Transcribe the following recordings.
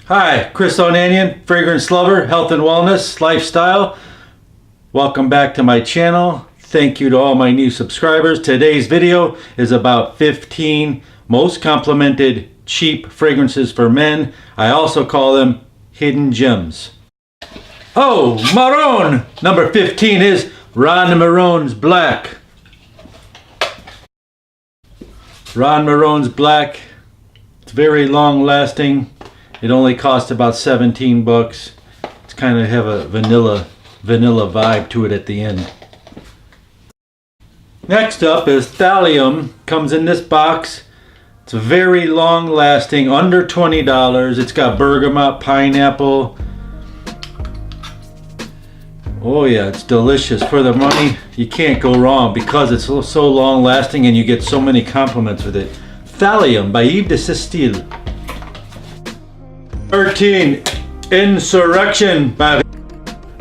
Hi, Chris Onanian, fragrance lover, health and wellness, lifestyle. Welcome back to my channel. Thank you to all my new subscribers. Today's video is about 15 most complimented cheap fragrances for men. I also call them hidden gems. Oh, Marone! Number 15 is Marone's Black. Marone's Black. It's very long lasting. It only costs about 17 bucks. It's kind of have a vanilla vibe to it at the end. Next up is Thallium. Comes in this box. It's very long lasting, under $20. It's got bergamot, pineapple. Oh yeah, it's delicious. For the money, you can't go wrong because it's so long lasting and you get so many compliments with it. Thallium by Yves De Sistelle. 13. Insurrection by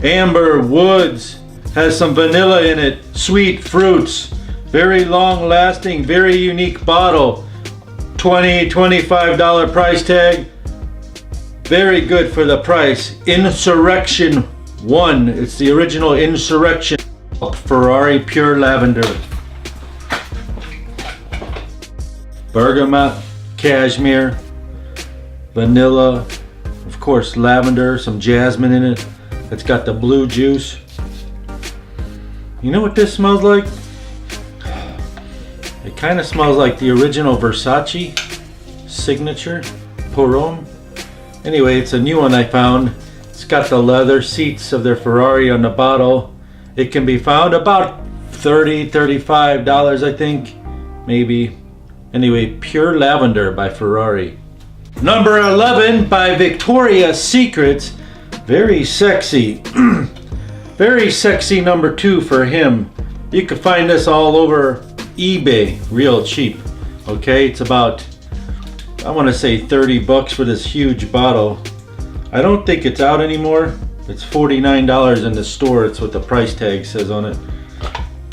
Amber Woods. Has some vanilla in it, sweet fruits, very long lasting, very unique bottle. $20-25 price tag. Very good for the price. Insurrection 1. It's the original Insurrection. Ferrari Pure Lavender. Bergamot, cashmere, vanilla, of course lavender, some jasmine in it. It's got the blue juice. You know what this smells like? It kind of smells like the original Versace Signature Perfume. Anyway, it's a new one I found. It's got the leather seats of their Ferrari on the bottle. It can be found about $30-35, I think, maybe. Anyway, Pure Lavender by Ferrari. Number 11 by Victoria's Secret. Very sexy. Very sexy number 2 for him. You can find this all over eBay, real cheap. Okay, it's about, I want to say 30 bucks for this huge bottle. I don't think it's out anymore. It's $49 in the store. It's what the price tag says on it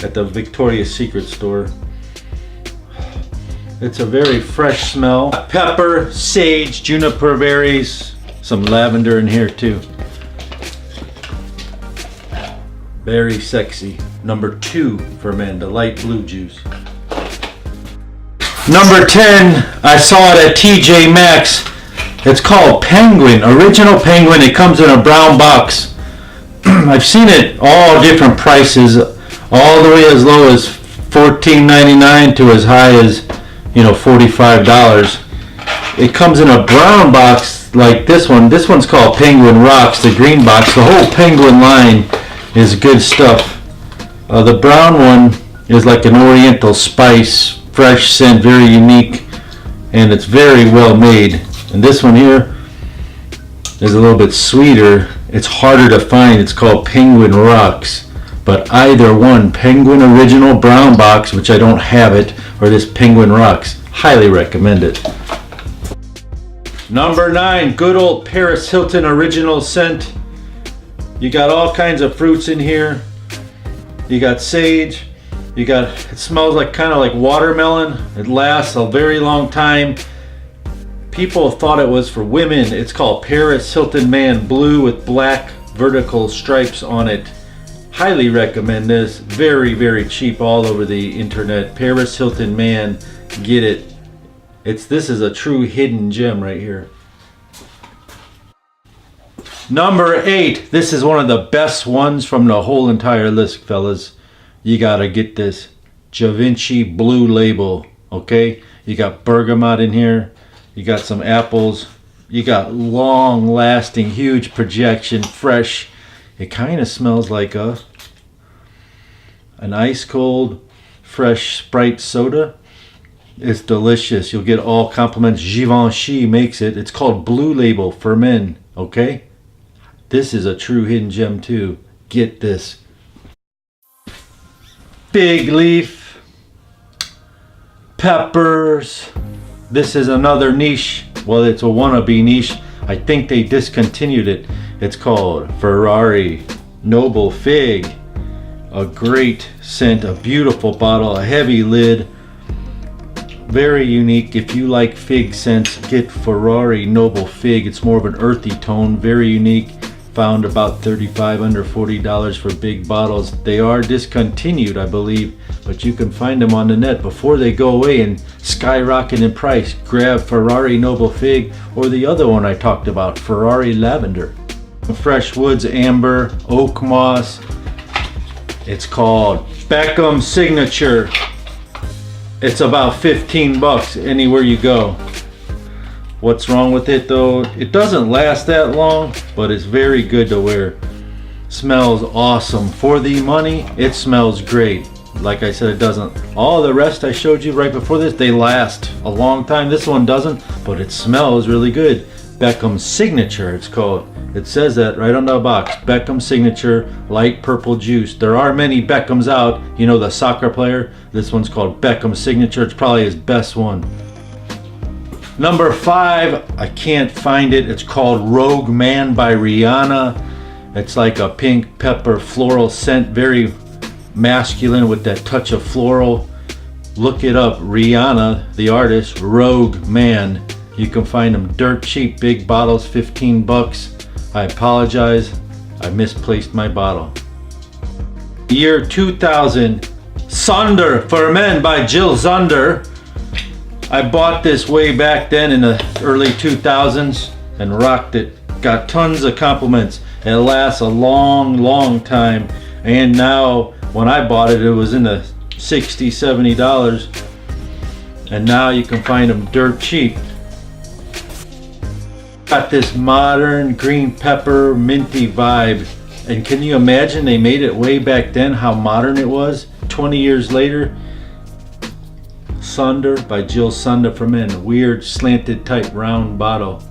at the Victoria's Secret store. It's a very fresh smell. Pepper, sage, juniper berries, some lavender in here too. Very sexy. Number 2 for men, the light blue juice. Number 10, I saw it at TJ Maxx. It's called Penguin, original Penguin. It comes in a brown box. I've seen it all different prices, all the way as low as $14.99 to as high as, $45. It comes in a brown box like this one. This one's called Penguin Rocks, the green box. The whole Penguin line is good stuff. The brown one is like an oriental spice, fresh scent, very unique, and it's very well made. And this one here is a little bit sweeter. It's harder to find. It's called Penguin Rocks. But either one, Penguin Original Brown Box, which I don't have it, or this Penguin Rocks, highly recommend it. Number 9, good old Paris Hilton Original Scent. You got all kinds of fruits in here. You got sage. It smells like kind of like watermelon. It lasts a very long time. People thought it was for women. It's called Paris Hilton Man Blue with black vertical stripes on it. Highly recommend this. Very, very cheap all over the internet. Paris Hilton Man, get it. This is a true hidden gem right here. Number 8. This is one of the best ones from the whole entire list, fellas. You gotta get this Vinci Blue Label. Okay, you got bergamot in here. You got some apples. You got long lasting, huge projection, fresh. It kind of smells like an ice cold, fresh Sprite soda. It's delicious. You'll get all compliments. Givenchy makes it. It's called Blue Label for men. Okay? This is a true hidden gem too. Get this. Big leaf. Peppers. This is another niche. Well, it's a wannabe niche. I think they discontinued it. It's called Ferrari Noble Fig. A great scent, a beautiful bottle, a heavy lid. Very unique. If you like fig scents, get Ferrari Noble Fig. It's more of an earthy tone, very unique. Found about $35 under $40 for big bottles. They are discontinued, I believe, but you can find them on the net before they go away and skyrocket in price. Grab Ferrari Noble Fig or the other one I talked about, Ferrari Lavender. Fresh woods, amber, oak moss. It's called Beckham Signature. It's about 15 bucks anywhere you go. What's wrong with it though? It doesn't last that long, but it's very good to wear. Smells awesome. For the money, it smells great. Like I said, it doesn't. All the rest I showed you right before this, they last a long time. This one doesn't, but it smells really good. Beckham Signature, it's called. It says that right on the box. Beckham Signature, light purple juice. There are many Beckhams out. You know, the soccer player. This one's called Beckham Signature. It's probably his best one. Number 5, I can't find it. It's called Rogue Man by Rihanna. It's like a pink pepper floral scent, very masculine with that touch of floral. Look it up, Rihanna, the artist, Rogue Man. You can find them dirt cheap, big bottles, 15 bucks. I apologize, I misplaced my bottle. Year 2000, Sonder for Men by Jill Sonder. I bought this way back then in the early 2000s and rocked it. Got tons of compliments. It lasts a long time. And now when I bought it, it was in the $60, $70. And now you can find them dirt cheap. Got this modern green pepper minty vibe. And can you imagine they made it way back then, how modern it was? 20 years later. Sonder by Jill Sonder for Men. A weird slanted type round bottle.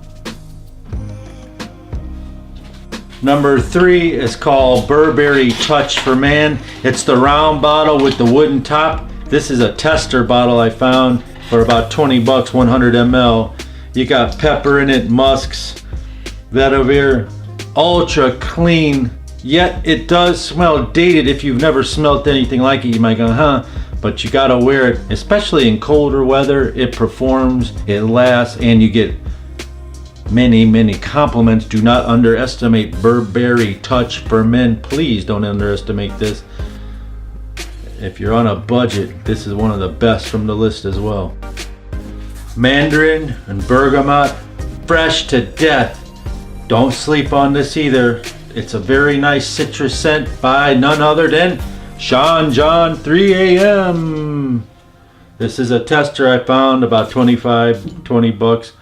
Number 3 is called Burberry Touch For Men. It's the round bottle with the wooden top. This is a tester bottle I found for about 20 bucks, 100 ml. You got pepper in it, musks, vetiver, ultra clean. Yet it does smell dated. If you've never smelled anything like it, you might go, huh? But you gotta wear it, especially in colder weather. It performs, it lasts, and you get many compliments. Do not underestimate Burberry Touch For Men. Please don't underestimate this. If you're on a budget, this is one of the best from the list as well. Mandarin and Bergamot, fresh to death. Don't sleep on this either. It's a very nice citrus scent by none other than Sean John 3 a.m. This is a tester I found, about 20 bucks.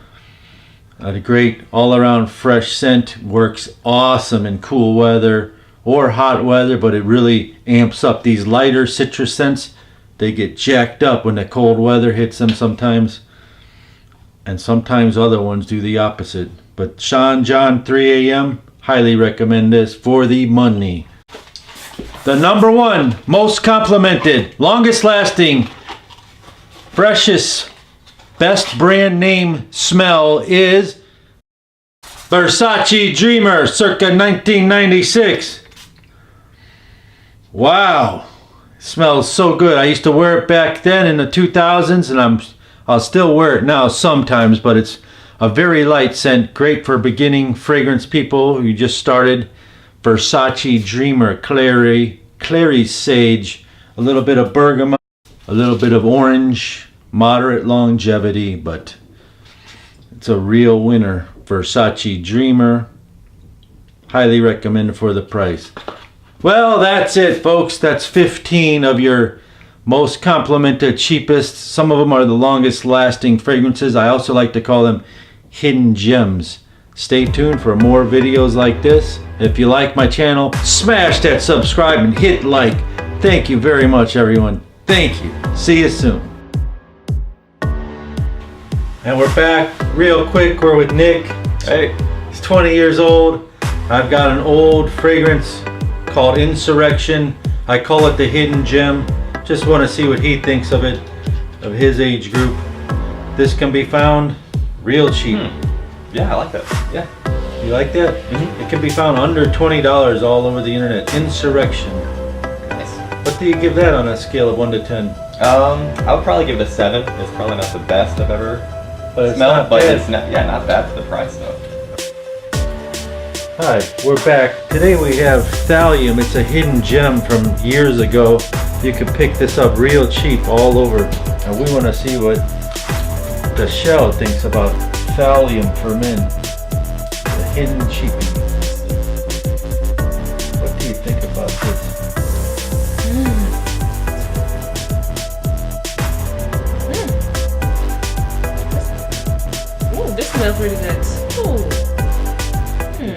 A great all-around fresh scent. Works awesome in cool weather or hot weather, but it really amps up these lighter citrus scents. They get jacked up when the cold weather hits them sometimes. And sometimes other ones do the opposite. But Sean John 3 a.m. highly recommend this for the money. The number 1 most complimented, longest lasting, freshest, best brand name smell is Versace Dreamer, circa 1996. Wow, it smells so good. I used to wear it back then in the 2000s, and I'll still wear it now sometimes, but it's a very light scent, great for beginning fragrance people who just started. Versace Dreamer, clary sage, a little bit of bergamot, a little bit of orange, moderate longevity, but it's a real winner. Versace Dreamer, highly recommended for the price. Well, that's it, folks. That's 15 of your most complimented, cheapest. Some of them are the longest lasting fragrances. I also like to call them hidden gems. Stay tuned for more videos like this. If you like my channel, smash that subscribe and hit like. Thank you very much, everyone. Thank you. See you soon. And we're back real quick. We're with Nick. Hey, he's 20 years old. I've got an old fragrance called Insurrection. I call it the hidden gem. Just want to see what he thinks of it, of his age group. This can be found real cheap. Yeah, I like that. Yeah. You like that? It can be found under $20 all over the internet. Insurrection. Nice. What do you give that on a scale of 1 to 10? I would probably give it a 7. It's probably not the best I've ever smelled, but it's not, yeah, not bad for the price though. Hi, we're back. Today we have Thallium. It's a hidden gem from years ago. You can pick this up real cheap all over. And we want to see what the shell thinks about Thallium for Men. The hidden cheapie. What do you think about this? Ooh, this smells really good. Ooh. You